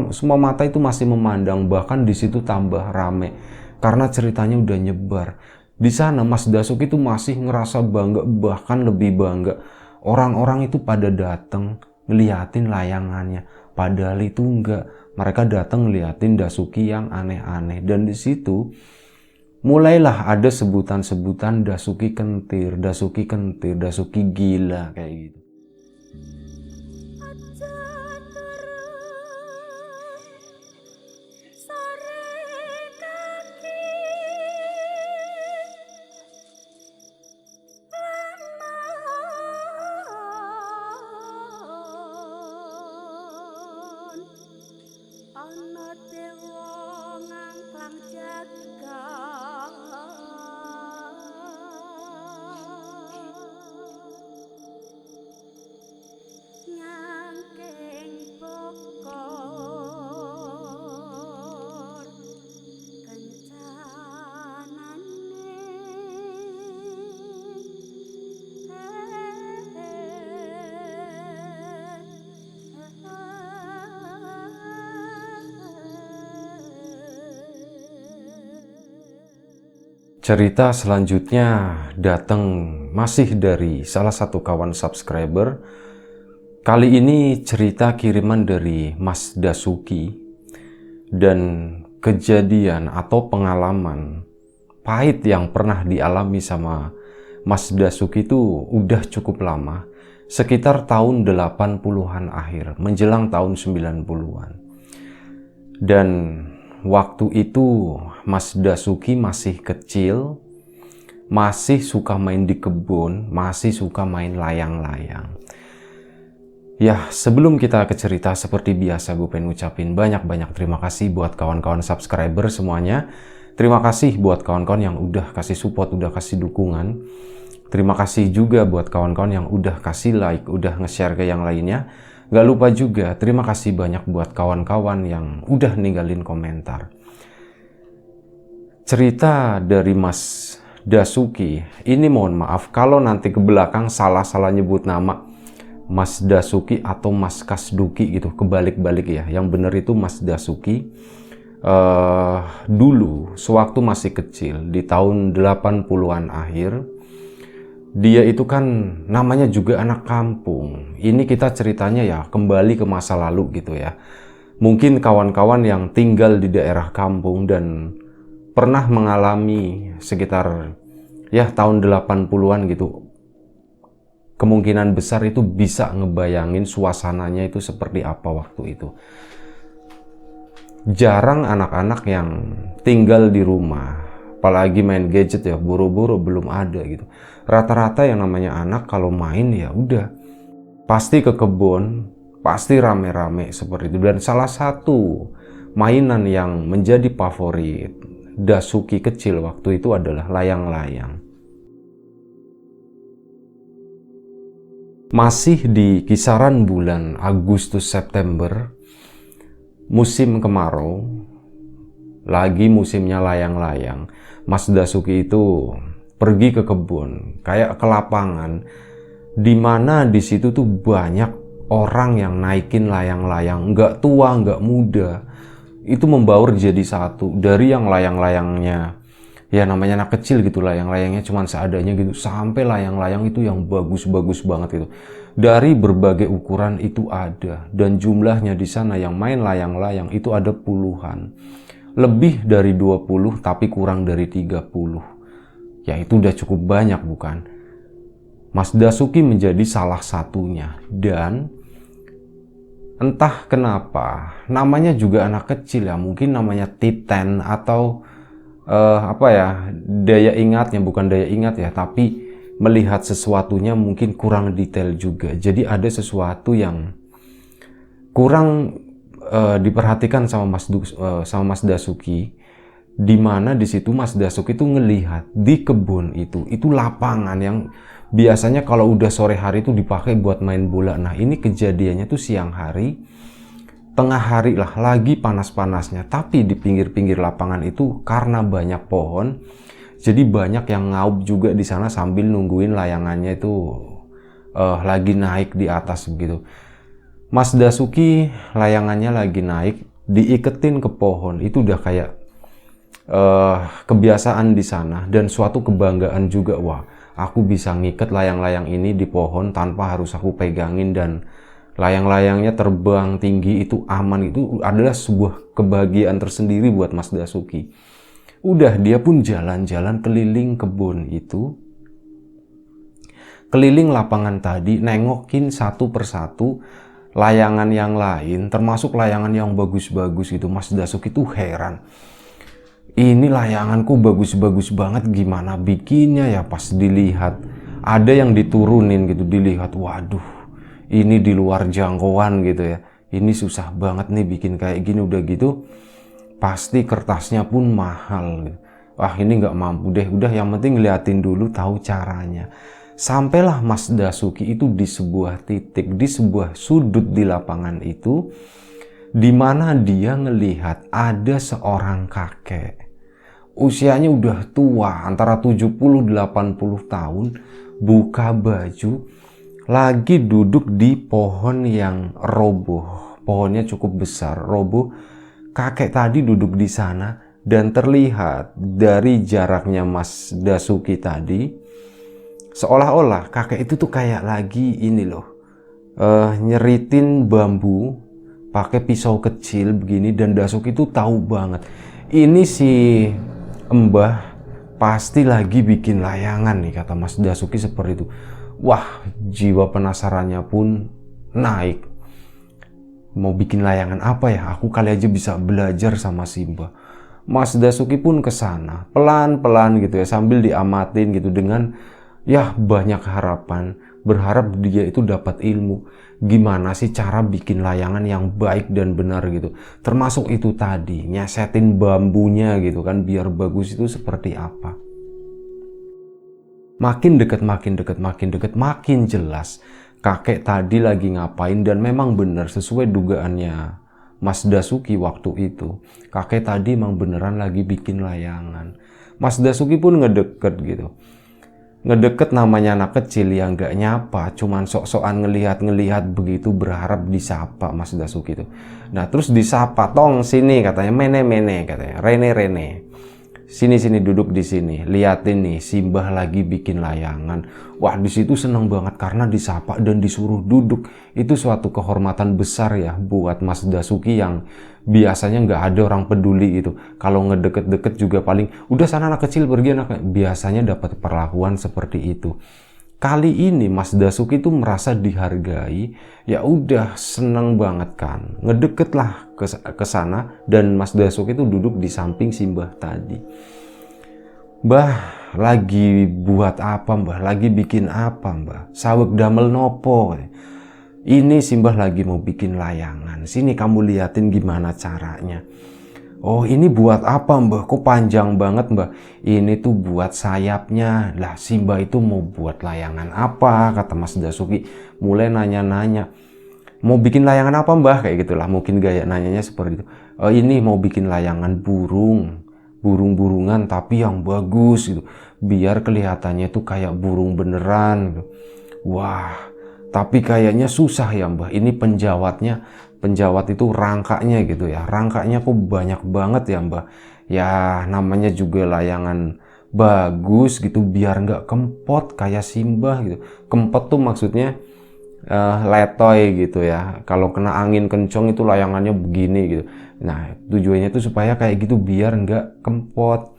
Semua mata itu masih memandang, bahkan di situ tambah rame karena ceritanya udah nyebar. Di sana Mas Dasuki itu masih ngerasa bangga, bahkan lebih bangga. Orang-orang itu pada datang ngeliatin layangannya, padahal itu enggak. Mereka datang ngeliatin Dasuki yang aneh-aneh, dan di situ mulailah ada sebutan-sebutan Dasuki kentir, Dasuki kentir, Dasuki gila kayak gitu. Ana dewa ngangklang jagat nyangking bokor kencanane Cerita selanjutnya datang masih dari salah satu kawan subscriber. Kali ini cerita kiriman dari Mas Dasuki, dan kejadian atau pengalaman pahit yang pernah dialami sama Mas Dasuki itu udah cukup lama, sekitar tahun 80-an akhir menjelang tahun 90-an. Dan waktu itu Mas Dasuki masih kecil, masih suka main di kebun, masih suka main layang-layang. Ya, sebelum kita ke cerita, seperti biasa gue pengen ngucapin banyak-banyak terima kasih buat kawan-kawan subscriber semuanya. Terima kasih buat kawan-kawan yang udah kasih support, udah kasih dukungan. Terima kasih juga buat kawan-kawan yang udah kasih like, udah nge-share ke yang lainnya. Gak lupa juga, terima kasih banyak buat kawan-kawan yang udah ninggalin komentar. Cerita dari Mas Dasuki, ini mohon maaf kalau nanti ke belakang salah-salah nyebut nama Mas Dasuki atau Mas Kasduki gitu, kebalik-balik ya. Yang benar itu Mas Dasuki. Dulu sewaktu masih kecil di tahun 80-an akhir, dia itu kan namanya juga anak kampung. Ini kita ceritanya ya kembali ke masa lalu gitu ya. Mungkin kawan-kawan yang tinggal di daerah kampung dan pernah mengalami sekitar ya tahun 80-an gitu, kemungkinan besar itu bisa ngebayangin suasananya itu seperti apa waktu itu. Jarang anak-anak yang tinggal di rumah, apalagi main gadget ya, buru-buru belum ada gitu. Rata-rata yang namanya anak kalau main ya udah pasti ke kebun, pasti rame-rame seperti itu. Dan salah satu mainan yang menjadi favorit Dasuki kecil waktu itu adalah layang-layang. Masih di kisaran bulan Agustus September, musim kemarau, lagi musimnya layang-layang. Mas Dasuki itu pergi ke kebun, kayak ke lapangan, dimana di situ tuh banyak orang yang naikin layang-layang, nggak tua, nggak muda. Itu membaur jadi satu, dari yang layang-layangnya ya namanya anak kecil gitu, layang-layangnya cuman seadanya gitu, sampai layang-layang itu yang bagus-bagus banget itu. Dari berbagai ukuran itu ada, dan jumlahnya di sana yang main layang-layang itu ada puluhan. Lebih dari 20 tapi kurang dari 30. Ya itu udah cukup banyak bukan? Mas Dasuki menjadi salah satunya, dan entah kenapa namanya juga anak kecil ya, mungkin namanya Titan atau apa ya, daya ingatnya, bukan daya ingat ya, tapi melihat sesuatunya mungkin kurang detail juga. Jadi ada sesuatu yang kurang diperhatikan sama Mas Dasuki, di mana di situ Mas Dasuki itu ngelihat di kebun itu lapangan yang biasanya kalau udah sore hari itu dipakai buat main bola. Nah ini kejadiannya tuh siang hari, tengah hari lah, lagi panas-panasnya, tapi di pinggir-pinggir lapangan itu karena banyak pohon, jadi banyak yang ngaup juga di sana sambil nungguin layangannya itu lagi naik di atas begitu. Mas Dasuki layangannya lagi naik, diiketin ke pohon. Itu udah kayak kebiasaan di sana dan suatu kebanggaan juga. Wah, aku bisa ngiket layang-layang ini di pohon tanpa harus aku pegangin dan layang-layangnya terbang tinggi, itu aman. Itu adalah sebuah kebahagiaan tersendiri buat Mas Dasuki. Udah, dia pun jalan-jalan keliling kebun itu, keliling lapangan tadi, nengokin satu persatu layangan yang lain, termasuk layangan yang bagus-bagus itu. Mas Dasuki tuh heran. Ini layanganku bagus-bagus banget, gimana bikinnya ya? Pas dilihat, ada yang diturunin gitu, dilihat, waduh, ini di luar jangkauan gitu ya. Ini susah banget nih bikin kayak gini, udah gitu pasti kertasnya pun mahal. Wah, ini nggak mampu deh, udah yang penting ngeliatin dulu, tahu caranya. Sampailah Mas Dasuki itu di sebuah titik, di sebuah sudut di lapangan itu, di mana dia ngelihat ada seorang kakek. Usianya udah tua, antara 70-80 tahun, buka baju, lagi duduk di pohon yang roboh. Pohonnya cukup besar, roboh. Kakek tadi duduk di sana dan terlihat dari jaraknya Mas Dasuki tadi, seolah-olah kakek itu tuh kayak lagi ini loh, nyeritin bambu pakai pisau kecil begini, dan Dasuki tuh tahu banget ini si Mbah pasti lagi bikin layangan nih, kata Mas Dasuki seperti itu. Wah, jiwa penasarannya pun naik. Mau bikin layangan apa ya? Aku kali aja bisa belajar sama si Mbah. Mas Dasuki pun ke sana, pelan-pelan gitu ya, sambil diamatin gitu dengan ya banyak harapan, berharap dia itu dapat ilmu. Gimana sih cara bikin layangan yang baik dan benar gitu. Termasuk itu tadi, nyesetin bambunya gitu kan, biar bagus itu seperti apa. Makin dekat, makin jelas kakek tadi lagi ngapain, dan memang benar sesuai dugaannya Mas Dasuki waktu itu. Kakek tadi emang beneran lagi bikin layangan. Mas Dasuki pun ngedeket gitu. Ngedeket, namanya anak kecil yang gak nyapa, cuman sok-sokan ngelihat begitu, berharap disapa Mas Dasuki itu. Nah, terus disapa, "Tong sini," katanya, "mene katanya, "Rene sini duduk di sini, liatin nih si Mbah lagi bikin layangan." Wah, di situ seneng banget karena disapa dan disuruh duduk. Itu suatu kehormatan besar ya buat Mas Dasuki yang biasanya nggak ada orang peduli itu. Kalau ngedeket-deket juga paling udah sana anak kecil pergi, biasanya dapat perlakuan seperti itu. Kali ini Mas Dasuki tuh merasa dihargai, ya udah seneng banget kan, ngedeket lah ke sana, dan Mas Dasuki tuh duduk di samping si Mbah tadi. "Mbah, lagi buat apa Mbah? Lagi bikin apa Mbah? Saweg damel nopo?" "Ini si Mbah lagi mau bikin layangan. Sini kamu liatin gimana caranya." "Oh, ini buat apa Mbah? Kok panjang banget Mbah?" "Ini tuh buat sayapnya." Lah, si Mbah itu mau buat layangan apa? Kata Mas Dasuki. Mulai nanya-nanya, "Mau bikin layangan apa Mbah?" Kayak gitulah, mungkin gaya nanyanya seperti itu. "Ini mau bikin layangan burung-burungan tapi yang bagus gitu, biar kelihatannya tuh kayak burung beneran gitu." "Wah, tapi kayaknya susah ya Mbah, ini penjawat itu rangkanya gitu ya, rangkanya kok banyak banget ya Mbah." "Ya namanya juga layangan bagus gitu, biar nggak kempot kayak si Mbah gitu." Kempot tuh maksudnya letoy gitu ya, kalau kena angin kencang itu layangannya begini gitu. Nah, tujuannya itu supaya kayak gitu biar nggak kempot,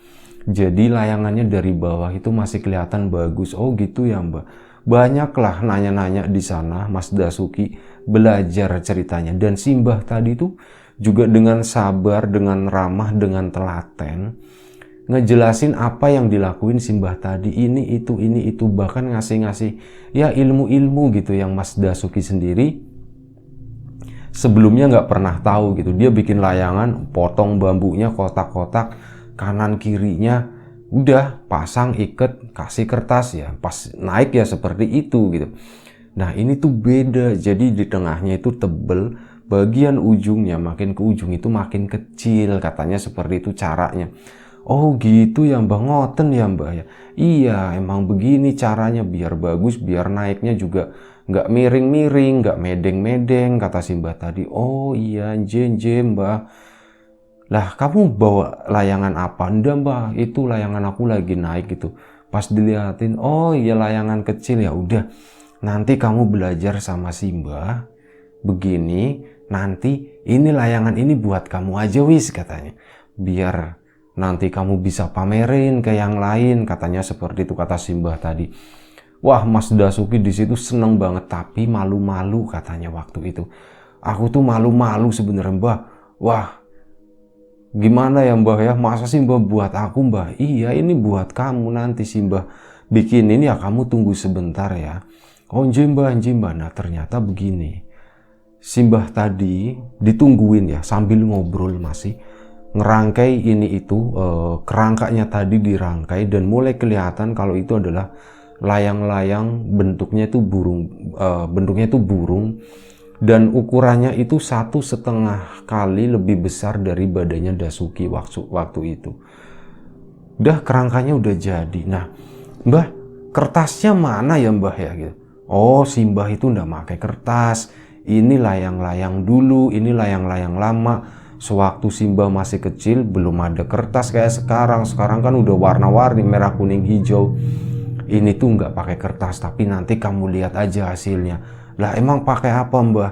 jadi layangannya dari bawah itu masih kelihatan bagus. "Oh gitu ya Mbah." Banyaklah nanya-nanya di sana. Mas Dasuki belajar ceritanya, dan si Mbah tadi itu juga dengan sabar, dengan ramah, dengan telaten ngejelasin apa yang dilakuin si Mbah tadi, ini itu, bahkan ngasih ya ilmu-ilmu gitu yang Mas Dasuki sendiri sebelumnya nggak pernah tahu gitu. Dia bikin layangan, potong bambunya kotak-kotak, kanan kirinya udah pasang, iket, kasih kertas, ya pas naik ya seperti itu gitu. Nah, ini tuh beda, jadi di tengahnya itu tebel, bagian ujungnya makin ke ujung itu makin kecil, katanya seperti itu caranya. "Oh gitu ya Mbah, ngoten ya Mbah ya." "Iya, emang begini caranya biar bagus, biar naiknya juga nggak miring-miring, nggak medeng-medeng, kata Simbah tadi. Oh iya, nje mbah. Lah kamu bawa layangan apa? Enggak mbah, itu layangan aku lagi naik gitu. Pas dilihatin, oh iya layangan kecil. Ya udah, nanti kamu belajar sama Simbah begini, nanti ini layangan ini buat kamu aja wis, katanya. Biar nanti kamu bisa pamerin ke yang lain, katanya seperti itu kata Simbah tadi. Wah, Mas Dasuki di situ seneng banget, tapi malu-malu katanya waktu itu. Aku tuh malu-malu sebenarnya, Mbah. Wah, gimana ya Mbah ya? Masa sih Mbah buat aku, Mbah? Iya, ini buat kamu nanti sih Mbah. Bikinin ya, kamu tunggu sebentar ya. Oh, nje Mbah. Nah, ternyata begini. Simbah tadi ditungguin ya, sambil ngobrol masih ngerangkai ini itu, kerangkanya tadi dirangkai dan mulai kelihatan kalau itu adalah layang-layang, bentuknya itu burung dan ukurannya itu 1,5 kali lebih besar dari badannya Dasuki waktu itu. Udah, kerangkanya udah jadi. Nah, Mbah, kertasnya mana ya Mbah ya gitu. Oh, Simbah itu ndak pakai kertas. Ini layang-layang dulu, ini layang-layang lama. Sewaktu Simbah masih kecil belum ada kertas kayak sekarang. Sekarang kan udah warna-warni, merah, kuning, hijau. Ini tuh nggak pakai kertas, tapi nanti kamu lihat aja hasilnya. Lah emang pakai apa Mbah?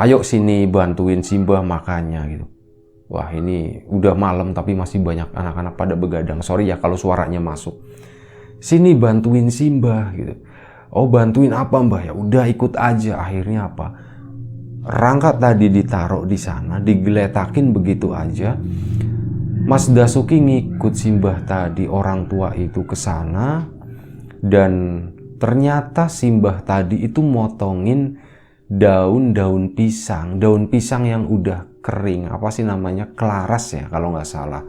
Ayo sini bantuin Simbah makannya gitu. Wah, ini udah malam tapi masih banyak anak-anak pada begadang. Sorry ya kalau suaranya masuk. Sini bantuin Simbah gitu. Oh, bantuin apa Mbah? Ya udah ikut aja. Akhirnya apa? Rangka tadi ditaruh di sana, digeletakin begitu aja. Mas Dasuki ngikut Simbah tadi, orang tua itu ke sana, dan ternyata Simbah tadi itu motongin daun pisang yang udah kering, apa sih namanya, kelaras ya kalau nggak salah.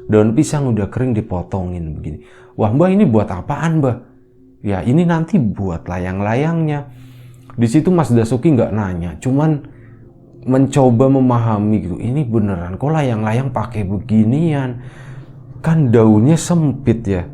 Daun pisang udah kering dipotongin begini. Wah Mbah, ini buat apaan Mbah? Ya ini nanti buat layang-layangnya. Di situ Mas Dasuki nggak nanya, cuman mencoba memahami gitu. Ini beneran kok layang-layang pakai beginian? Kan daunnya sempit ya.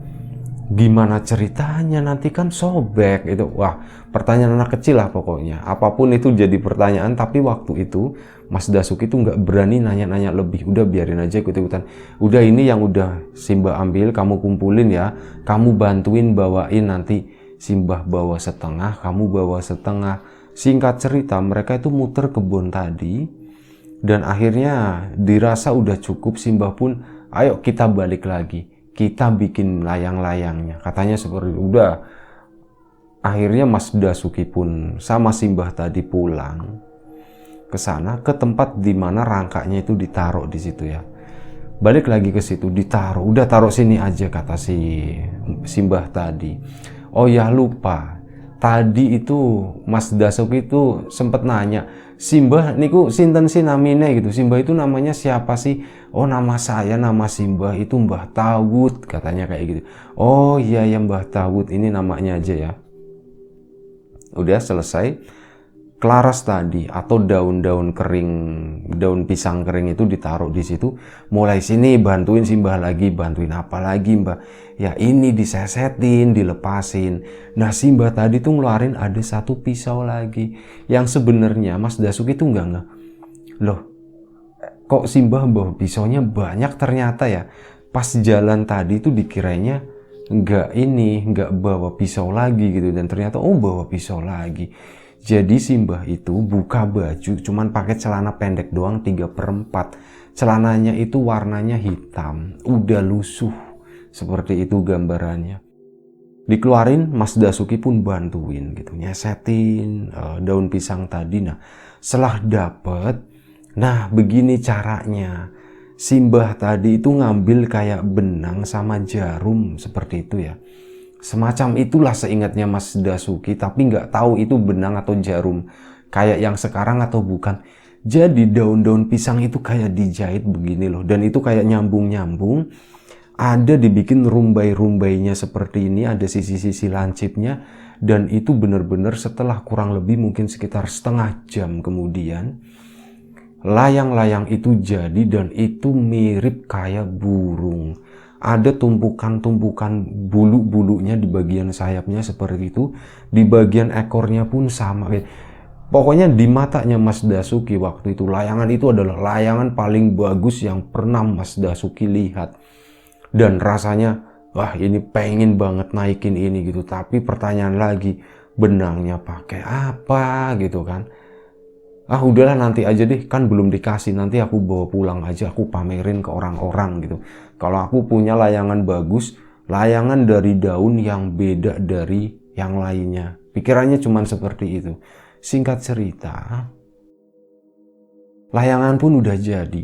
Gimana ceritanya? Nanti kan sobek itu. Wah, pertanyaan anak kecil lah pokoknya. Apapun itu jadi pertanyaan, tapi waktu itu Mas Dasuki tuh nggak berani nanya-nanya lebih. Udah biarin aja ikut-ikutan. Udah, ini yang udah Simbah ambil, kamu kumpulin ya. Kamu bantuin bawain, nanti Simbah bawa setengah, kamu bawa setengah. Singkat cerita, mereka itu muter kebun tadi dan akhirnya dirasa udah cukup. Simbah pun, ayo kita balik lagi, kita bikin layang-layangnya, katanya seperti itu. Udah, akhirnya Mas Dasuki pun sama Simbah tadi pulang ke sana, ke tempat dimana rangkanya itu ditaruh di situ ya. Balik lagi ke situ, ditaruh, udah taruh sini aja kata si Simbah tadi. Oh ya, lupa. Tadi itu Mas Dasuki itu sempet nanya, Simbah niku sinten sih namine gitu. Simbah itu namanya siapa sih? Oh, nama saya, nama Simbah itu Mbah Tawud, katanya kayak gitu. Oh iya ya Mbah Tawud, ini namanya aja ya. Udah selesai. Kelaras tadi atau daun-daun kering, daun pisang kering itu ditaruh di situ. Mulai sini bantuin Simbah lagi, bantuin apa lagi Mbah? Ya ini disesetin, dilepasin. Nah, Simbah tadi tuh ngeluarin ada satu pisau lagi yang sebenarnya Mas Dasuki tuh nggak. Loh, kok Simbah bawa pisaunya banyak ternyata ya. Pas jalan tadi tuh dikiranya nggak bawa pisau lagi gitu, dan ternyata oh bawa pisau lagi. Jadi Simbah itu buka baju cuman pakai celana pendek doang 3/4. Celananya itu warnanya hitam, udah lusuh. Seperti itu gambarannya. Dikeluarin, Mas Dasuki pun bantuin gitu, nyesetin daun pisang tadi. Nah, setelah dapet, nah begini caranya. Simbah tadi itu ngambil kayak benang sama jarum seperti itu ya. Semacam itulah seingatnya Mas Dasuki, tapi nggak tahu itu benang atau jarum kayak yang sekarang atau bukan. Jadi daun-daun pisang itu kayak dijahit begini loh, dan itu kayak nyambung-nyambung. Ada dibikin rumbai-rumbainya seperti ini, ada sisi-sisi lancipnya, dan itu benar-benar setelah kurang lebih mungkin sekitar setengah jam kemudian, layang-layang itu jadi, dan itu mirip kayak burung. ada tumpukan-tumpukan bulu-bulunya di bagian sayapnya seperti itu, di bagian ekornya pun sama. Pokoknya di matanya Mas Dasuki waktu itu, layangan itu adalah layangan paling bagus yang pernah Mas Dasuki lihat. Dan rasanya, wah ini pengen banget naikin ini gitu. Tapi pertanyaan lagi, benangnya pakai apa gitu kan. Ah udahlah nanti aja deh, kan belum dikasih, nanti aku bawa pulang aja, aku pamerin ke orang-orang gitu. Kalau aku punya layangan bagus, layangan dari daun yang beda dari yang lainnya. Pikirannya cuman seperti itu. Singkat cerita, layangan pun udah jadi.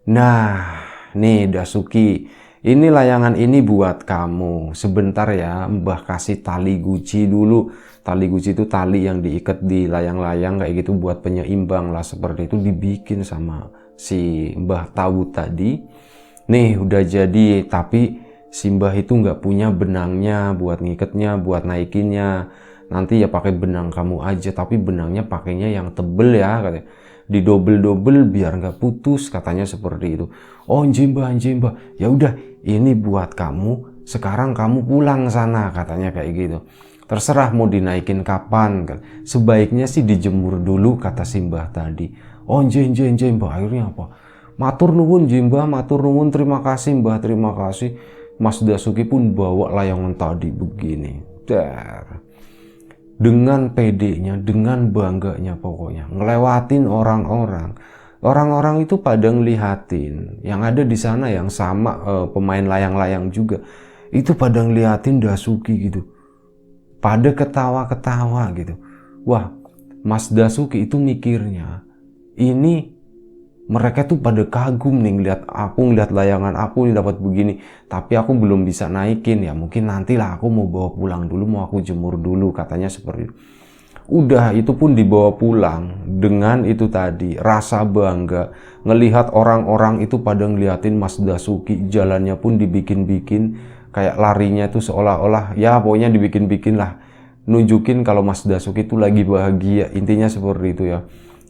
Nah, nih Dasuki, ini layangan ini buat kamu. Sebentar ya, Mbah kasih tali guci dulu. Tali guci itu tali yang diikat di layang-layang kayak gitu buat penyeimbang lah. Seperti itu dibikin sama si Mbah Tahu tadi. Nih udah jadi, tapi si Mbah itu nggak punya benangnya buat ngikatnya, buat naikinnya. Nanti ya pakai benang kamu aja, tapi benangnya pakainya yang tebel ya katanya. Didobel-dobel biar nggak putus katanya seperti itu. Oh Mbah, ya udah ini buat kamu, sekarang kamu pulang sana katanya kayak gitu. Terserah mau dinaikin kapan kan. Sebaiknya sih dijemur dulu kata si Mbah tadi. Oh Mbah, akhirnya apa? Matur nuwun Mbah, matur nuwun, terima kasih Mbah, terima kasih. Mas Dasuki pun bawa layangan tadi begini. Dengan pedenya, dengan bangganya pokoknya, ngelewatin orang-orang. Orang-orang itu pada ngeliatin, yang ada di sana yang sama pemain layang-layang juga, itu pada ngeliatin Dasuki gitu, pada ketawa-ketawa gitu. Wah, Mas Dasuki itu mikirnya, ini mereka tuh pada kagum nih ngeliat layangan aku nih dapat begini, tapi aku belum bisa naikin ya, mungkin nantilah aku mau bawa pulang dulu, mau aku jemur dulu katanya seperti itu. Udah itu pun dibawa pulang dengan itu tadi, rasa bangga ngelihat orang-orang itu pada ngeliatin Mas Dasuki, jalannya pun dibikin-bikin kayak larinya tuh seolah-olah ya pokoknya dibikin-bikin lah, nunjukin kalau Mas Dasuki itu lagi bahagia, intinya seperti itu ya.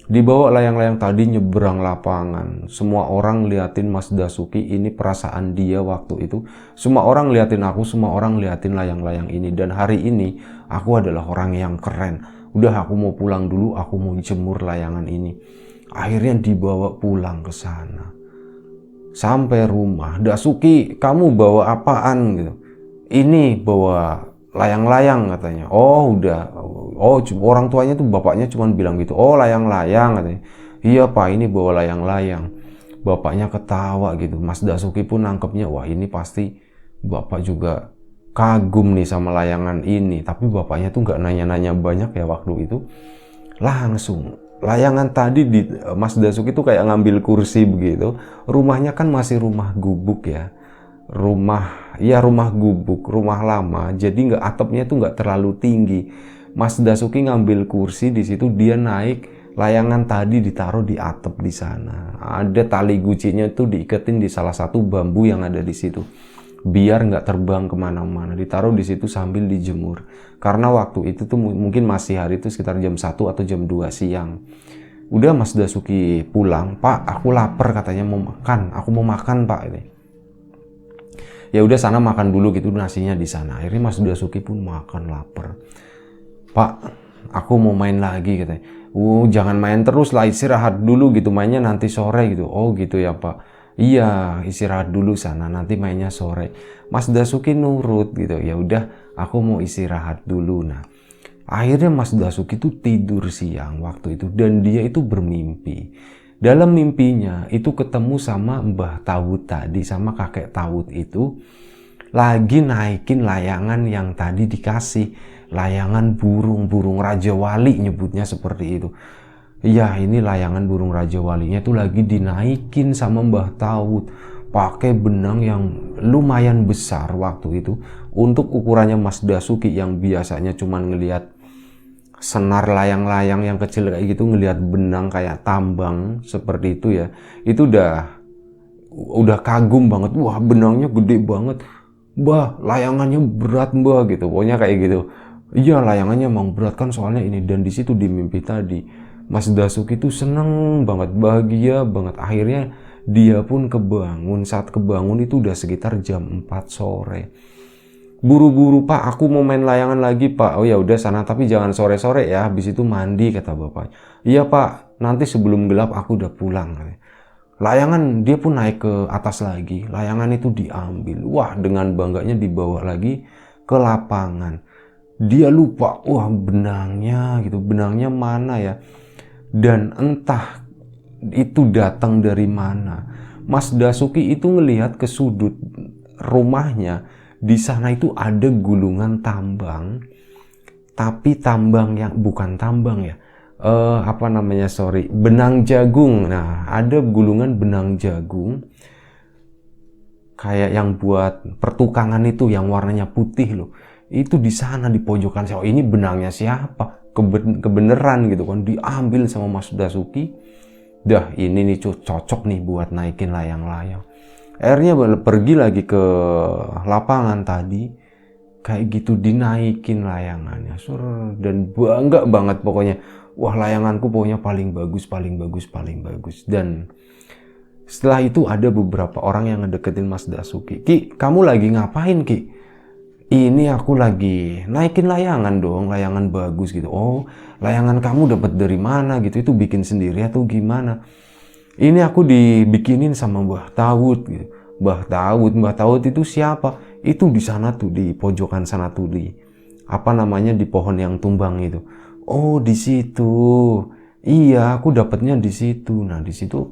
Dibawa layang-layang tadi nyebrang lapangan. Semua orang liatin Mas Dasuki, ini perasaan dia waktu itu. Semua orang liatin aku, semua orang liatin layang-layang ini. Dan hari ini aku adalah orang yang keren. Udah aku mau pulang dulu, aku mau jemur layangan ini. Akhirnya dibawa pulang ke sana. Sampai rumah, Dasuki, kamu bawa apaan gitu? Ini bawa layang-layang katanya. Oh udah, oh orang tuanya tuh bapaknya cuma bilang gitu. Oh layang-layang katanya. Iya pak, ini bawa layang-layang. Bapaknya ketawa gitu. Mas Dasuki pun nangkepnya, wah ini pasti bapak juga kagum nih sama layangan ini. Tapi bapaknya tuh nggak nanya-nanya banyak ya waktu itu. Langsung layangan tadi di Mas Dasuki tuh kayak ngambil kursi begitu. Rumahnya kan masih rumah gubuk ya. Rumah gubuk, rumah lama, jadi atapnya tuh nggak terlalu tinggi. Mas Dasuki ngambil kursi di situ, dia naik, layangan tadi ditaruh di atap di sana. Ada tali gucinya tuh diiketin di salah satu bambu yang ada di situ, biar nggak terbang kemana-mana. Ditaruh di situ sambil dijemur. Karena waktu itu tuh mungkin masih hari itu sekitar jam 1 atau jam 2 siang. Udah Mas Dasuki pulang, Pak, aku lapar katanya, mau makan, aku mau makan Pak ini. Ya udah sana makan dulu gitu, nasinya di sana. Akhirnya Mas Dasuki pun makan, lapar. Pak, aku mau main lagi katanya. Jangan main terus lah, istirahat dulu gitu, mainnya nanti sore gitu. Oh gitu ya Pak. Iya, istirahat dulu sana, nanti mainnya sore. Mas Dasuki nurut gitu. Ya udah, aku mau istirahat dulu. Nah, akhirnya Mas Dasuki itu tidur siang waktu itu, dan dia itu bermimpi. Dalam mimpinya itu ketemu sama Mbah Tawud tadi, sama kakek Tawud itu lagi naikin layangan yang tadi dikasih, layangan burung Raja Wali nyebutnya seperti itu. Ya ini layangan burung Raja Walinya itu lagi dinaikin sama Mbah Tawud pakai benang yang lumayan besar waktu itu. Untuk ukurannya Mas Dasuki yang biasanya cuman ngelihat senar layang-layang yang kecil kayak gitu, ngelihat benang kayak tambang seperti itu ya, itu udah kagum banget. Wah benangnya gede banget, Mbah layangannya berat Mbah gitu, pokoknya kayak gitu. Iya layangannya emang berat kan soalnya ini. Dan di situ di mimpi tadi Mas Dasuki tuh seneng banget, bahagia banget. Akhirnya Dia pun kebangun, saat kebangun itu udah sekitar jam 4 sore. Buru-buru, Pak, aku mau main layangan lagi, Pak. Oh ya udah sana, tapi jangan sore-sore ya, habis itu mandi, kata bapaknya. Iya, Pak, nanti sebelum gelap aku udah pulang. Layangan dia pun naik ke atas lagi, layangan itu diambil. Wah, dengan bangganya dibawa lagi ke lapangan. Dia lupa, wah benangnya gitu, benangnya mana ya. Dan entah itu datang dari mana. Mas Dasuki itu ngelihat ke sudut rumahnya, di sana itu ada gulungan tambang, tapi tambang yang bukan tambang ya. Benang jagung. Nah, ada gulungan benang jagung kayak yang buat pertukangan itu yang warnanya putih loh. Itu di sana di pojokan. Oh, ini benangnya siapa? Kebeneran gitu kan, diambil sama Mas Dasuki. Dah, ini nih cocok nih buat naikin layang-layang. Akhirnya pergi lagi ke lapangan tadi, kayak gitu dinaikin layangannya, dan bangga banget pokoknya. Wah, layanganku pokoknya paling bagus, paling bagus, paling bagus. Dan setelah itu ada beberapa orang yang ngedeketin Mas Dasuki. Ki, kamu lagi ngapain, Ki? Ini aku lagi naikin layangan dong, layangan bagus gitu. Oh, layangan kamu dapat dari mana gitu? Itu bikin sendiri atau gimana? Ini aku dibikinin sama Mbah Tawud gitu. Mbah Tawud itu siapa? Itu di sana tuh, di pojokan sana tuh, di di pohon yang tumbang itu. Oh, di situ. Iya, aku dapatnya di situ. Nah, di situ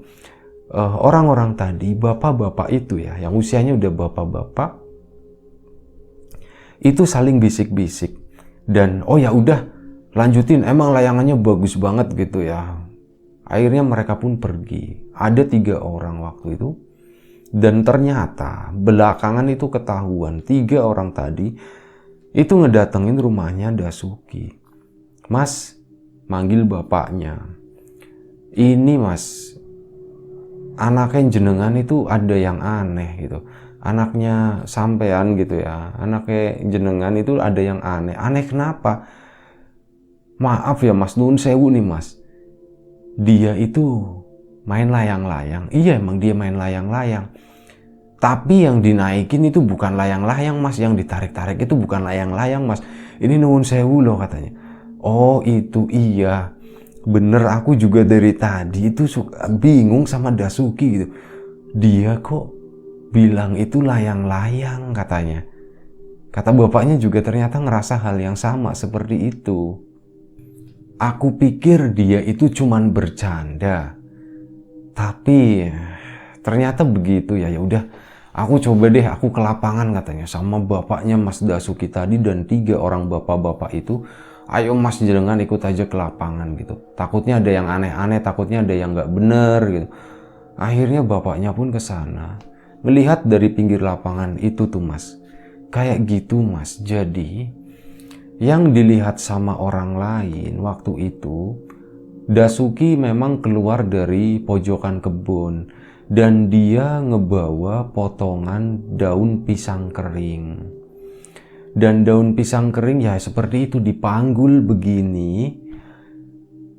orang-orang tadi, bapak-bapak itu ya, yang usianya udah bapak-bapak, itu saling bisik-bisik. Dan oh ya udah, lanjutin, emang layangannya bagus banget gitu ya. Akhirnya mereka pun pergi. Ada 3 orang waktu itu. Dan ternyata belakangan itu ketahuan 3 orang tadi itu ngedatengin rumahnya Dasuki. Mas, manggil bapaknya. Ini Mas, anaknya jenengan itu ada yang aneh gitu. Anaknya sampean gitu ya, anaknya jenengan itu ada yang aneh. Aneh kenapa? Maaf ya Mas, nuwun sewu nih Mas. Dia itu main layang-layang. Iya, emang dia main layang-layang. Tapi yang dinaikin itu bukan layang-layang Mas, yang ditarik-tarik itu bukan layang-layang Mas. Ini nuwun sewu loh katanya. Oh itu iya. Bener, aku juga dari tadi itu bingung sama Dasuki gitu. Dia kok bilang itu layang-layang katanya. Kata bapaknya juga ternyata ngerasa hal yang sama seperti itu. Aku pikir dia itu cuman bercanda. Tapi ternyata begitu ya. Ya udah, aku coba deh, aku ke lapangan katanya sama bapaknya Mas Dasuki tadi dan 3 orang bapak-bapak itu. Ayo Mas jenengan ikut aja ke lapangan gitu. Takutnya ada yang aneh-aneh, takutnya ada yang nggak bener gitu. Akhirnya bapaknya pun ke sana. Melihat dari pinggir lapangan itu tuh Mas, kayak gitu Mas. Jadi yang dilihat sama orang lain waktu itu, Dasuki memang keluar dari pojokan kebun dan dia ngebawa potongan daun pisang kering. Dan daun pisang kering ya seperti itu dipanggul begini.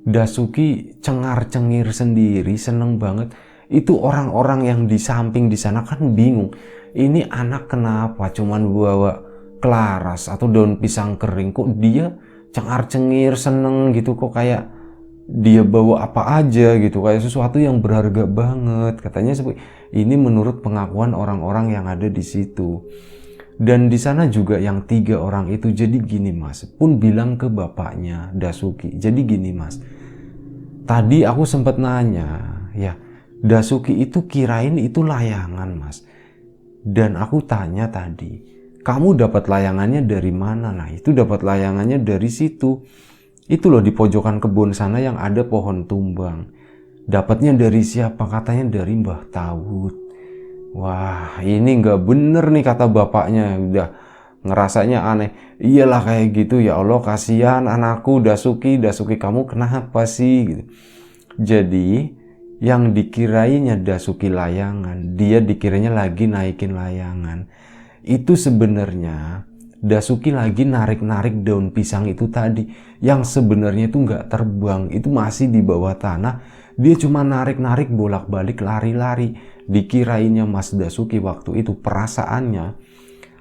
Dasuki cengar-cengir sendiri, seneng banget. Itu orang-orang yang di samping di sana kan bingung. Ini anak kenapa cuman bawa kelaras atau daun pisang kering, kok dia cengar-cengir seneng gitu, kok kayak dia bawa apa aja gitu, kayak sesuatu yang berharga banget. Katanya ini menurut pengakuan orang-orang yang ada di situ. Dan di sana juga yang 3 orang itu jadi gini Mas, pun bilang ke bapaknya Dasuki. Jadi gini Mas, tadi aku sempat nanya ya, Dasuki itu kirain itu layangan Mas. Dan aku tanya tadi, kamu dapat layangannya dari mana? Nah itu dapat layangannya dari situ. Itu loh di pojokan kebun sana yang ada pohon tumbang. Dapatnya dari siapa? Katanya dari Mbah Tawud. Wah ini nggak bener nih kata bapaknya. Udah ngerasanya aneh. Iyalah kayak gitu, ya Allah kasihan anakku Dasuki kamu kenapa sih gitu. Jadi yang dikirainya Dasuki layangan, dia dikiranya lagi naikin layangan. Itu sebenarnya Dasuki lagi narik-narik daun pisang itu tadi, yang sebenarnya itu nggak terbang, itu masih di bawah tanah Dia cuma narik-narik bolak-balik lari-lari. Dikirainnya Mas Dasuki waktu itu perasaannya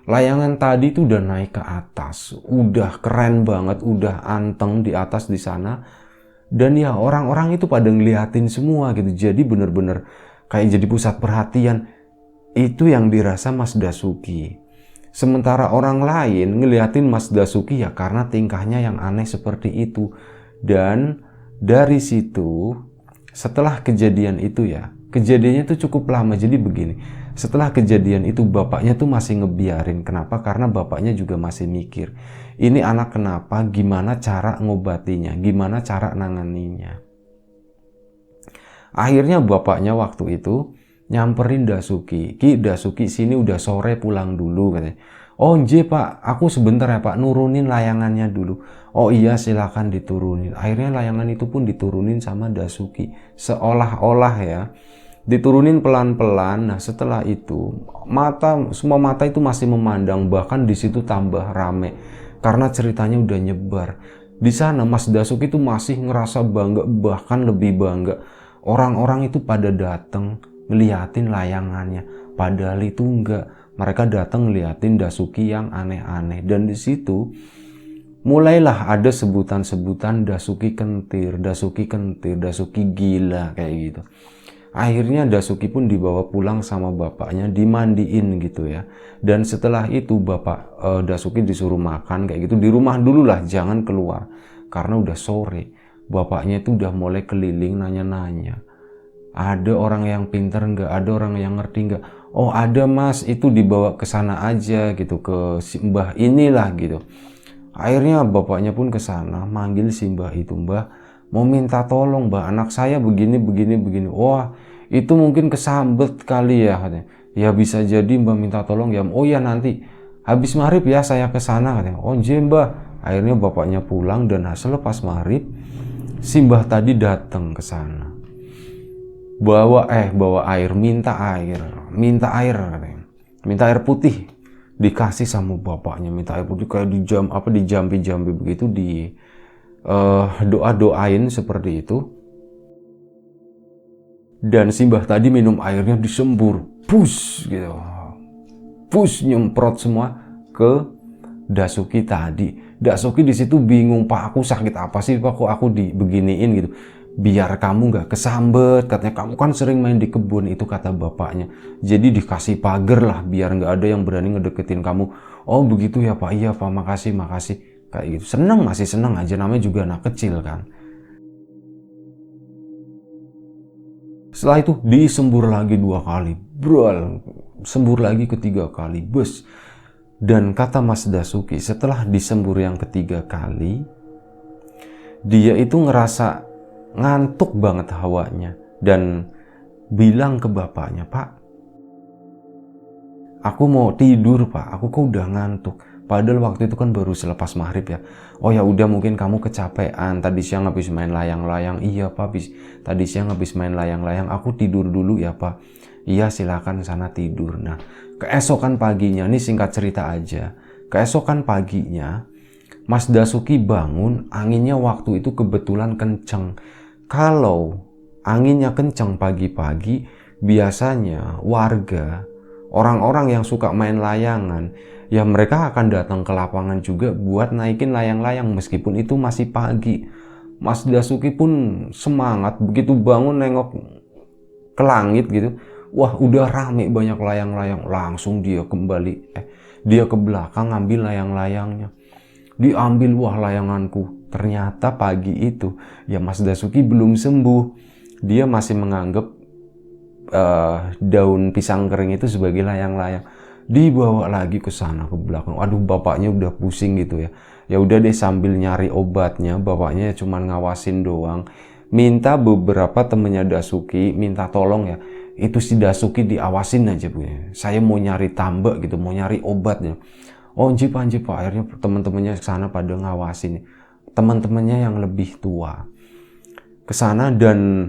layangan tadi tuh udah naik ke atas, udah keren banget, udah anteng di atas di sana. Dan ya orang-orang itu pada ngeliatin semua gitu. Jadi bener-bener kayak jadi pusat perhatian. Itu yang dirasa Mas Dasuki. Sementara orang lain ngeliatin Mas Dasuki ya karena tingkahnya yang aneh seperti itu. Dan dari situ setelah kejadian itu ya, kejadiannya tuh cukup lama. Jadi begini, setelah kejadian itu bapaknya tuh masih ngebiarin. Kenapa? Karena bapaknya juga masih mikir, ini anak kenapa, gimana cara ngobatinya, gimana cara nanganinya. Akhirnya bapaknya waktu itu nyamperin Dasuki. Ki, Dasuki sini udah sore, pulang dulu katanya. Oh nje pak, aku sebentar ya pak, nurunin layangannya dulu. Oh iya silakan diturunin. Akhirnya layangan itu pun diturunin sama Dasuki. Seolah-olah ya, diturunin pelan-pelan. Nah setelah itu semua mata itu masih memandang, bahkan di situ tambah rame karena ceritanya udah nyebar. Di sana Mas Dasuki itu masih ngerasa bangga, bahkan lebih bangga. Orang-orang itu pada datang ngeliatin layangannya, padahal itu enggak. Mereka datang ngeliatin Dasuki yang aneh-aneh. Dan di situ mulailah ada sebutan-sebutan Dasuki kentir, Dasuki kentir, Dasuki gila kayak gitu. Akhirnya Dasuki pun dibawa pulang sama bapaknya, dimandiin gitu ya. Dan setelah itu Dasuki disuruh makan kayak gitu. Di rumah dulu lah, jangan keluar. Karena udah sore. Bapaknya itu udah mulai keliling nanya-nanya. Ada orang yang pinter nggak? Ada orang yang ngerti nggak? Oh ada mas, itu dibawa ke sana aja gitu, ke si mbah inilah gitu. Akhirnya bapaknya pun ke sana, manggil si mbah itu. Mbah, mau minta tolong mbah, anak saya begini. Wah itu mungkin kesambet kali ya katanya. Ya bisa jadi mbah minta tolong ya. Oh ya nanti habis maghrib ya saya ke sana katanya. Oh nje mbah. Akhirnya bapaknya pulang dan selepas maghrib si mbah tadi datang ke sana. Bawa air, minta air katanya. Minta air putih. Dikasih sama bapaknya, minta air putih kayak dijampi begitu, doain seperti itu. Dan si mbah tadi minum airnya disembur, push gitu. Push nyemprot semua ke Dasuki tadi. Dasuki di situ bingung, Pak aku sakit apa sih Pak, kok aku dibeginiin gitu. Biar kamu nggak kesambet, katanya kamu kan sering main di kebun, itu kata bapaknya. Jadi dikasih pagar lah biar nggak ada yang berani ngedeketin kamu. Oh begitu ya Pak, iya Pak, makasih kayak gitu. Masih seneng aja, namanya juga anak kecil kan. Setelah itu disembur lagi 2 kali, sembur lagi ketiga kali, bus. Dan kata Mas Dasuki, setelah disembur yang ketiga kali, dia itu ngerasa ngantuk banget hawanya dan bilang ke bapaknya, Pak, aku mau tidur Pak, aku kok udah ngantuk. Padahal waktu itu kan baru selepas maghrib ya. Oh ya udah, mungkin kamu kecapean, tadi siang habis main layang-layang. Iya Pak, tadi siang habis main layang-layang, aku tidur dulu ya Pak. Iya silakan sana tidur. Nah keesokan paginya, ini singkat cerita aja, keesokan paginya Mas Dasuki bangun, anginnya waktu itu kebetulan kenceng. Kalau anginnya kenceng pagi-pagi, biasanya warga, orang-orang yang suka main layangan, ya mereka akan datang ke lapangan juga buat naikin layang-layang meskipun itu masih pagi. Mas Dasuki pun semangat, begitu bangun nengok ke langit gitu, wah udah rame banyak layang-layang. Langsung dia dia ke belakang ngambil layang-layangnya. Diambil, wah layanganku. Ternyata pagi itu ya Mas Dasuki belum sembuh. Dia masih menganggap daun pisang kering itu sebagai layang-layang. Dibawa lagi ke sana ke belakang. Aduh bapaknya udah pusing gitu ya. Ya udah deh, sambil nyari obatnya, bapaknya cuma ngawasin doang. Minta beberapa temennya Dasuki minta tolong ya. Itu si Dasuki diawasin aja Bu. Saya mau nyari tambak gitu, mau nyari obatnya. Oh Pak. Akhirnya teman-temannya ke sana pada ngawasin. Teman-temannya yang lebih tua ke sana, dan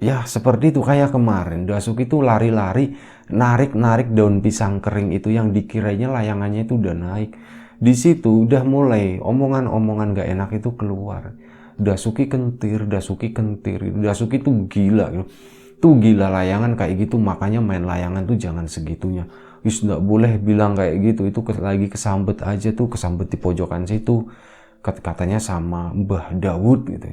ya seperti itu kayak kemarin Dasuki itu lari-lari narik daun pisang kering itu yang dikiranya layangannya itu udah naik. Di situ udah mulai omongan-omongan gak enak itu keluar. Dasuki kentir, Dasuki tuh gila gitu. Tuh gila layangan kayak gitu, makanya main layangan tuh jangan segitunya. Wis nggak boleh bilang kayak gitu, itu lagi kesambet aja tuh, kesambet di pojokan situ. Katanya sama Mbah Dawud gitu.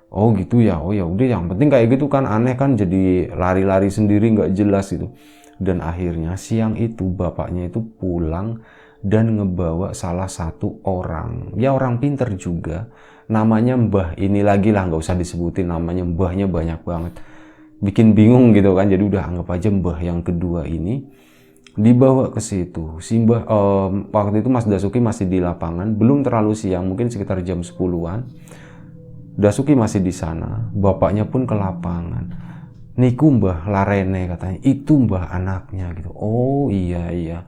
Oh gitu ya, oh ya udah, yang penting kayak gitu kan, aneh kan, jadi lari-lari sendiri nggak jelas gitu. Dan akhirnya siang itu bapaknya itu pulang dan ngebawa salah satu orang, ya orang pinter juga, namanya Mbah ini lagi lah, nggak usah disebutin namanya, mbahnya banyak banget, bikin bingung gitu kan, jadi udah anggap aja Mbah yang kedua ini dibawa ke situ. Si Mbah, waktu itu Mas Dasuki masih di lapangan, belum terlalu siang, mungkin sekitar jam 10-an. Dasuki masih di sana, bapaknya pun ke lapangan. Niku Mbah Larene katanya, itu Mbah anaknya gitu. Oh iya iya.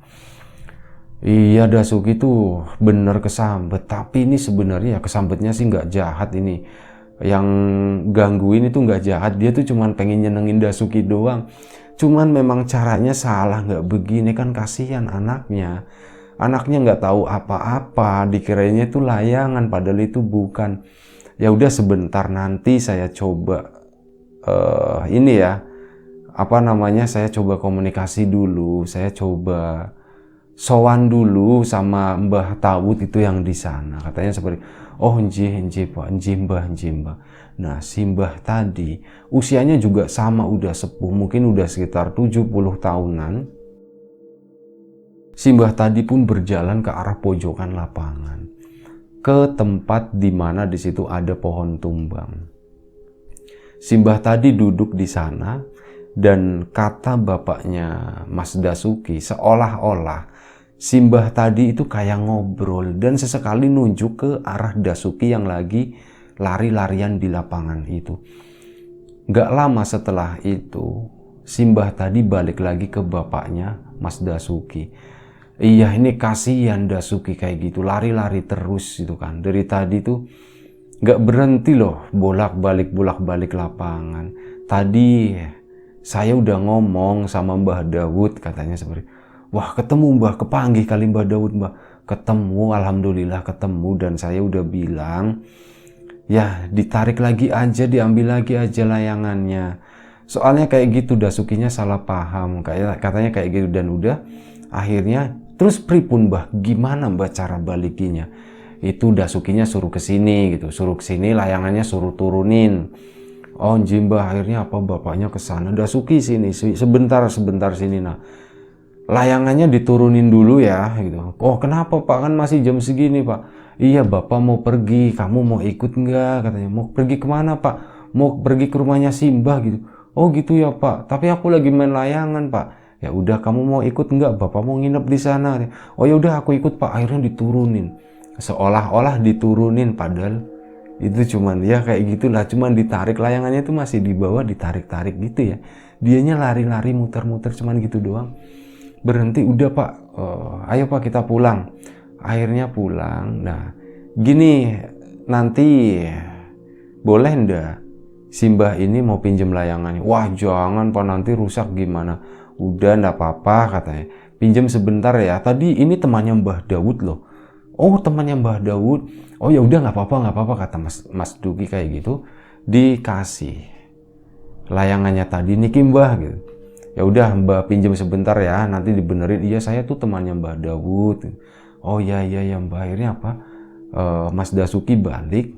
Iya, Dasuki tuh bener kesambet, tapi ini sebenarnya kesambetnya sih nggak jahat ini. Yang gangguin itu nggak jahat, dia tuh cuman pengen nyenengin Dasuki doang. Cuman memang caranya salah, nggak begini kan, kasihan anaknya. Anaknya nggak tahu apa-apa, dikiranya itu layangan, padahal itu bukan. Ya udah, sebentar nanti saya coba ini ya, apa namanya, saya coba komunikasi dulu, saya coba sowan dulu sama Mbah Dawud itu yang di sana. Katanya seperti, oh njih Pak, njih Mbah. Nah, si Mbah tadi usianya juga sama, udah sepuh, mungkin udah sekitar 70 tahunan. Si Mbah tadi pun berjalan ke arah pojokan lapangan, ke tempat di mana di situ ada pohon tumbang. Si Mbah tadi duduk di sana, dan kata bapaknya Mas Dasuki, seolah-olah si Mbah tadi itu kayak ngobrol dan sesekali nunjuk ke arah Dasuki yang lagi lari-larian di lapangan itu. Gak lama setelah itu, si Mbah tadi balik lagi ke bapaknya Mas Dasuki. Iya, ini kasihan Dasuki kayak gitu, lari-lari terus gitu kan. Dari tadi tuh gak berhenti loh, bolak-balik lapangan. Tadi saya udah ngomong sama Mbah Dawud, katanya seperti, wah ketemu Mbah, kepanggih kali Mbah Dawud Mbah. Ketemu, alhamdulillah ketemu, dan saya udah bilang, ya ditarik lagi aja, diambil lagi aja layangannya. Soalnya kayak gitu, Dasukinya salah paham, katanya kayak gitu. Dan udah, akhirnya, terus pripun Mbah, gimana Mbah cara balikinya? Itu Dasukinya suruh kesini gitu, suruh kesini, layangannya suruh turunin. Oh Mbah, akhirnya apa, bapaknya ke sana, Dasuki sini, sebentar sini. Nah, layangannya diturunin dulu ya gitu. Oh kenapa Pak, kan masih jam segini Pak? Iya, Bapak mau pergi, kamu mau ikut nggak? Katanya, mau pergi kemana Pak? Mau pergi ke rumahnya si Mbah gitu. Oh gitu ya Pak, tapi aku lagi main layangan Pak. Ya udah, kamu mau ikut nggak? Bapak mau nginep di sana. Oh ya udah, aku ikut Pak. Akhirnya diturunin, seolah-olah diturunin, padahal itu cuman ya kayak gitulah, cuman ditarik, layangannya itu masih di bawah, ditarik-tarik gitu ya. Dianya lari-lari muter-muter cuman gitu doang. Berhenti, udah Pak, ayo Pak kita pulang. Akhirnya pulang. Nah gini, nanti boleh ndak si Mbah ini mau pinjem layangannya? Wah jangan Pak, nanti rusak gimana. Udah ndak apa-apa katanya, pinjem sebentar ya, tadi ini temannya Mbah Dawud loh. Oh temannya Mbah Dawud, oh ya udah nggak apa-apa kata Mas Duki kayak gitu. Dikasih layangannya tadi, niki Mbah gitu. Ya udah Mbah pinjem sebentar ya, nanti dibenerin. Iya saya tuh temannya Mbah Dawud. Oh ya Mbah. Akhirnya apa, Mas Dasuki balik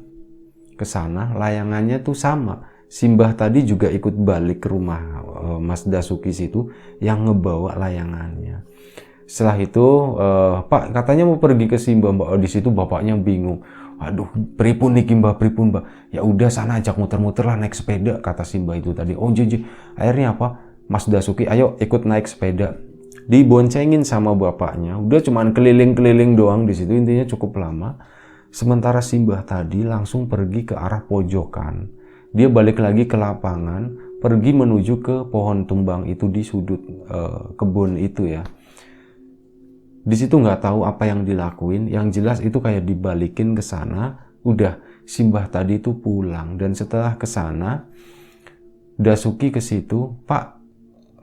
ke sana, layangannya tuh sama. Si Mbah tadi juga ikut balik ke rumah Mas Dasuki situ yang ngebawa layangannya. Setelah itu, Pak katanya mau pergi ke si Mbah. Di situ bapaknya bingung. Aduh, pripun niki Mbah, pripun Mbah? Ya udah sana ajak muter-muter lah, naik sepeda, kata si Mbah itu tadi. Oh jiji. Akhirnya apa? Mas Dasuki, ayo ikut naik sepeda. Diboncengin sama bapaknya. Udah cuman keliling-keliling doang di situ, intinya cukup lama. Sementara si Mbah tadi langsung pergi ke arah pojokan. Dia balik lagi ke lapangan, pergi menuju ke pohon tumbang itu di sudut kebun itu ya. Di situ nggak tahu apa yang dilakuin, yang jelas itu kayak dibalikin ke sana. Udah, si Mbah tadi itu pulang, dan setelah ke sana, Dasuki ke situ, Pak,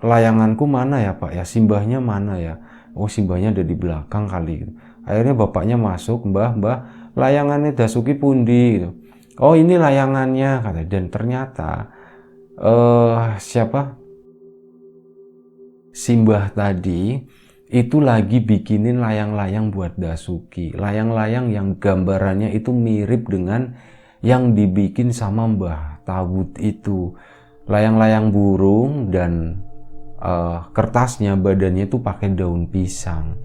layanganku mana ya Pak? Ya si Mbahnya mana ya? Oh si Mbahnya ada di belakang kali. Akhirnya bapaknya masuk, Mbah, layangannya Dasuki pundi gitu. oh ini layangannya kata. Dan ternyata Simbah tadi itu lagi bikinin layang-layang buat Dasuki. Layang-layang yang gambarannya itu mirip dengan yang dibikin sama Mbah Tawud itu. Layang-layang burung dan kertasnya badannya itu pakai daun pisang.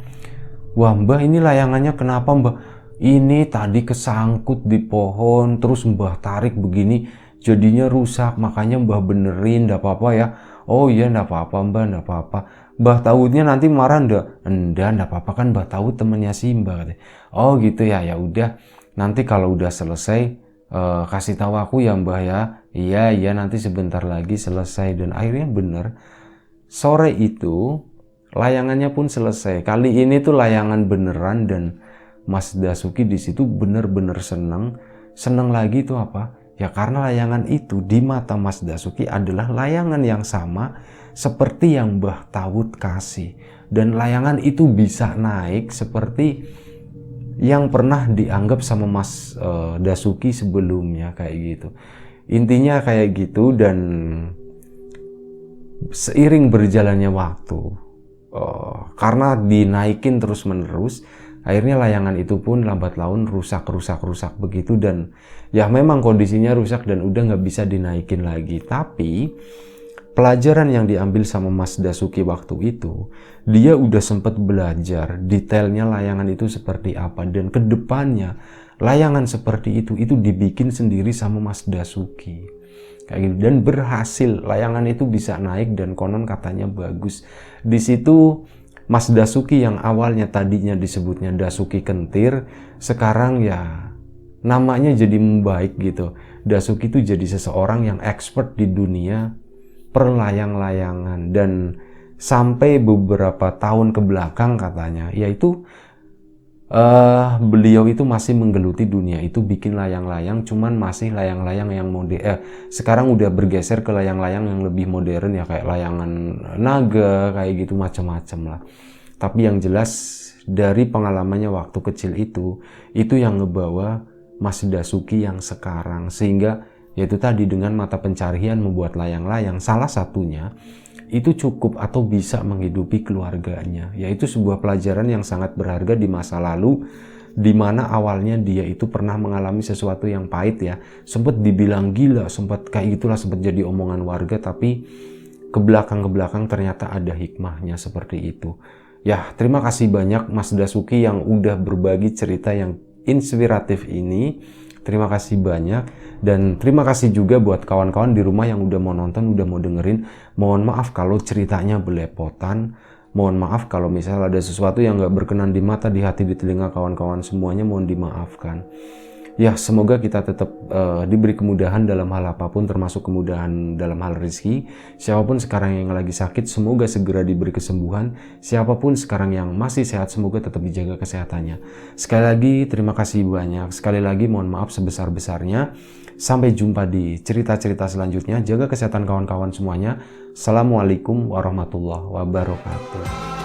Wah Mbah, ini layangannya kenapa Mbah? Ini tadi kesangkut di pohon, terus Mbah tarik begini, jadinya rusak, makanya Mbah benerin, ndak apa-apa ya. Oh iya ndak apa-apa Mbah, ndak apa-apa. Mbah Tawudnya nanti marah ndak? Ndak apa-apa, kan Mbah Tawud temennya si Mbah. Oh gitu ya, ya udah. Nanti kalau udah selesai kasih tahu aku ya Mbah ya. Iya nanti sebentar lagi selesai. Dan akhirnya bener. Sore itu layangannya pun selesai. Kali ini tuh layangan beneran dan Mas Dasuki di situ bener-bener seneng. Seneng lagi tuh apa? Ya karena layangan itu di mata Mas Dasuki adalah layangan yang sama seperti yang Mbah Tawud kasih. Dan layangan itu bisa naik seperti yang pernah dianggap sama Mas Dasuki sebelumnya kayak gitu. Intinya kayak gitu. Dan seiring berjalannya waktu, karena dinaikin terus menerus, akhirnya layangan itu pun lambat laun rusak begitu. Dan ya memang kondisinya rusak dan udah nggak bisa dinaikin lagi. Tapi pelajaran yang diambil sama Mas Dasuki waktu itu, dia udah sempat belajar detailnya layangan itu seperti apa, dan kedepannya layangan seperti itu dibikin sendiri sama Mas Dasuki kayak gitu, dan berhasil. Layangan itu bisa naik dan konon katanya bagus. Di situ Mas Dasuki yang awalnya tadinya disebutnya Dasuki Kentir, sekarang ya namanya jadi membaik gitu. Dasuki itu jadi seseorang yang expert di dunia perlayang-layangan. Dan sampai beberapa tahun ke belakang katanya, yaitu beliau itu masih menggeluti dunia itu bikin layang-layang, cuman masih layang-layang yang sekarang udah bergeser ke layang-layang yang lebih modern ya, kayak layangan naga kayak gitu, macam-macam lah. Tapi yang jelas dari pengalamannya waktu kecil itu yang ngebawa Mas Dasuki yang sekarang, sehingga yaitu tadi dengan mata pencarian membuat layang-layang, salah satunya itu cukup atau bisa menghidupi keluarganya. Yaitu sebuah pelajaran yang sangat berharga di masa lalu, di mana awalnya dia itu pernah mengalami sesuatu yang pahit ya, sempat dibilang gila, sempat kayak gitulah, sempat jadi omongan warga, tapi ke belakang ternyata ada hikmahnya seperti itu. Ya, terima kasih banyak Mas Dasuki yang udah berbagi cerita yang inspiratif ini. Terima kasih banyak. Dan terima kasih juga buat kawan-kawan di rumah yang udah mau nonton, udah mau dengerin. Mohon maaf kalau ceritanya belepotan. Mohon maaf kalau misalnya ada sesuatu yang gak berkenan di mata, di hati, di telinga kawan-kawan semuanya, mohon dimaafkan. Ya, semoga kita tetap diberi kemudahan dalam hal apapun, termasuk kemudahan dalam hal rezeki. Siapapun sekarang yang lagi sakit, semoga segera diberi kesembuhan. Siapapun sekarang yang masih sehat, semoga tetap dijaga kesehatannya. Sekali lagi, terima kasih banyak. Sekali lagi, mohon maaf sebesar-besarnya. Sampai jumpa di cerita-cerita selanjutnya. Jaga kesehatan kawan-kawan semuanya. Assalamualaikum warahmatullahi wabarakatuh.